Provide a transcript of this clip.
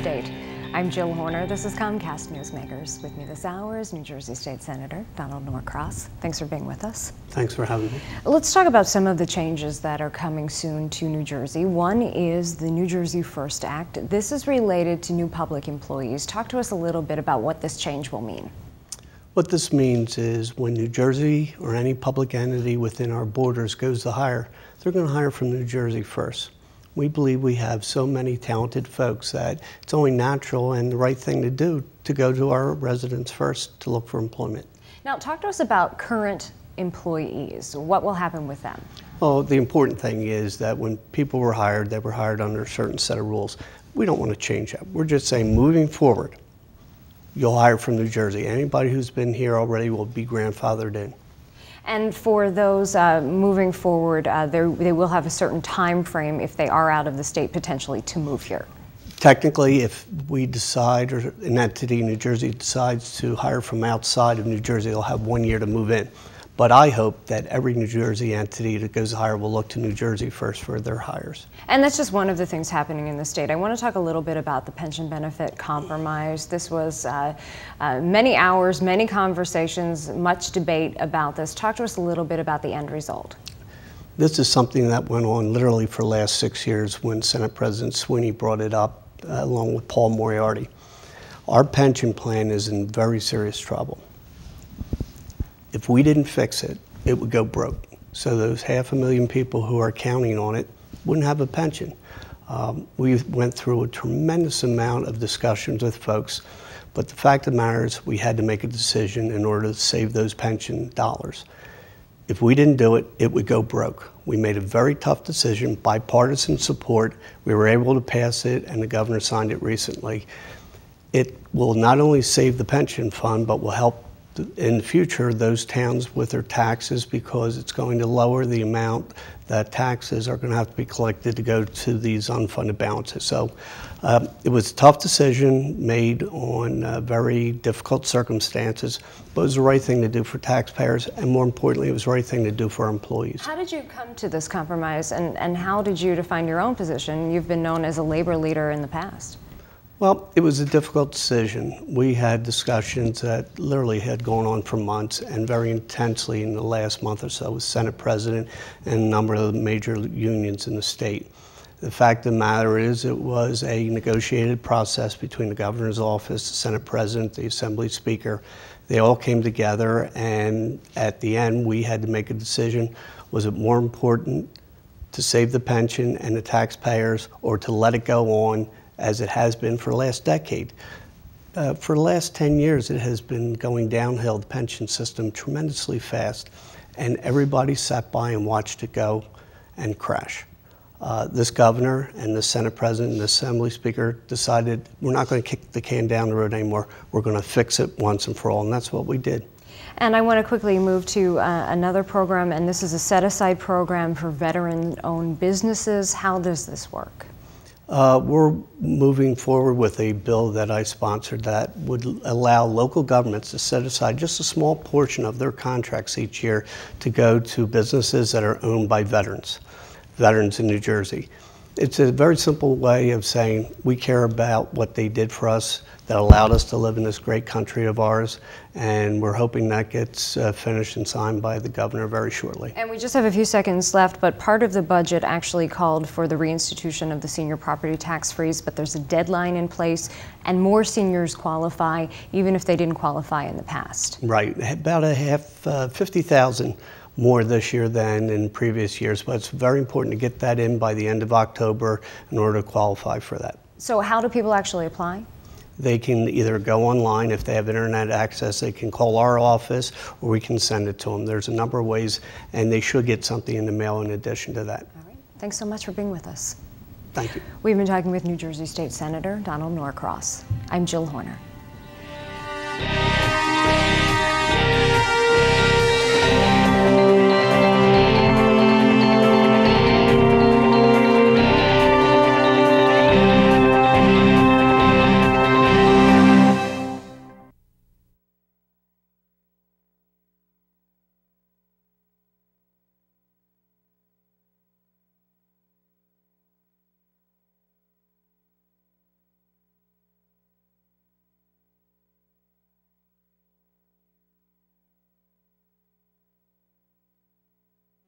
State. I'm Jill Horner. This is Comcast Newsmakers. With me this hour is New Jersey State Senator Donald Norcross. Thanks for being with us. Thanks for having me. Let's talk about some of the changes that are coming soon to New Jersey. One is the New Jersey First Act. This is related to new public employees. Talk to us a little bit about what this change will mean. What this means is when New Jersey or any public entity within our borders goes to hire, they're going to hire from New Jersey first. We believe we have so many talented folks that it's only natural and the right thing to do to go to our residents first to look for employment. Now, talk to us about current employees. What will happen with them? Well, the important thing is that when people were hired, they were hired under a certain set of rules. We don't want to change that. We're just saying moving forward, you'll hire from New Jersey. Anybody who's been here already will be grandfathered in. And for those moving forward, they will have a certain time frame if they are out of the state potentially to move here. Technically, if we decide, or an entity in New Jersey decides to hire from outside of New Jersey, they'll have 1 year to move in. But I hope that every New Jersey entity that goes to hire will look to New Jersey first for their hires. And that's just one of the things happening in the state. I want to talk a little bit about the pension benefit compromise. This was many hours, many conversations, much debate about this. Talk to us a little bit about the end result. This is something that went on literally for the last 6 years when Senate President Sweeney brought it up along with Paul Moriarty. Our pension plan is in very serious trouble. If we didn't fix it, it would go broke. So those 500,000 people who are counting on it wouldn't have a pension. We went through a tremendous amount of discussions with folks, but the fact of the matter is we had to make a decision in order to save those pension dollars. If we didn't do it, it would go broke. We made a very tough decision, bipartisan support. We were able to pass it, and the governor signed it recently. It will not only save the pension fund, but will help in the future those towns with their taxes, because it's going to lower the amount that taxes are going to have to be collected to go to these unfunded balances. So it was a tough decision made on very difficult circumstances, but it was the right thing to do for taxpayers, and more importantly, it was the right thing to do for our employees. How did you come to this compromise, and how did you define your own position? You've been known as a labor leader in the past. Well, it was a difficult decision. We had discussions that literally had gone on for months and very intensely in the last month or so with Senate President and a number of the major unions in the state. The fact of the matter is it was a negotiated process between the governor's office, the Senate President, the Assembly Speaker. They all came together, and at the end we had to make a decision. Was it more important to save the pension and the taxpayers, or to let it go on as it has been for the last decade? For the last 10 years, it has been going downhill, the pension system, tremendously fast, and everybody sat by and watched it go and crash. This governor and the Senate President and the Assembly Speaker decided we're not going to kick the can down the road anymore. We're going to fix it once and for all, and that's what we did. And I want to quickly move to another program, and this is a set-aside program for veteran-owned businesses. How does this work? We're moving forward with a bill that I sponsored that would allow local governments to set aside just a small portion of their contracts each year to go to businesses that are owned by veterans in New Jersey. It's a very simple way of saying we care about what they did for us that allowed us to live in this great country of ours, and we're hoping that gets finished and signed by the governor very shortly. And we just have a few seconds left, but part of the budget actually called for the reinstitution of the senior property tax freeze, but there's a deadline in place, and more seniors qualify, even if they didn't qualify in the past. Right, about 50,000 more this year than in previous years, but it's very important to get that in by the end of October in order to qualify for that. So how do people actually apply? They can either go online, if they have internet access, they can call our office, or we can send it to them. There's a number of ways, and they should get something in the mail in addition to that. All right. Thanks so much for being with us. Thank you. We've been talking with New Jersey State Senator Donald Norcross. I'm Jill Horner.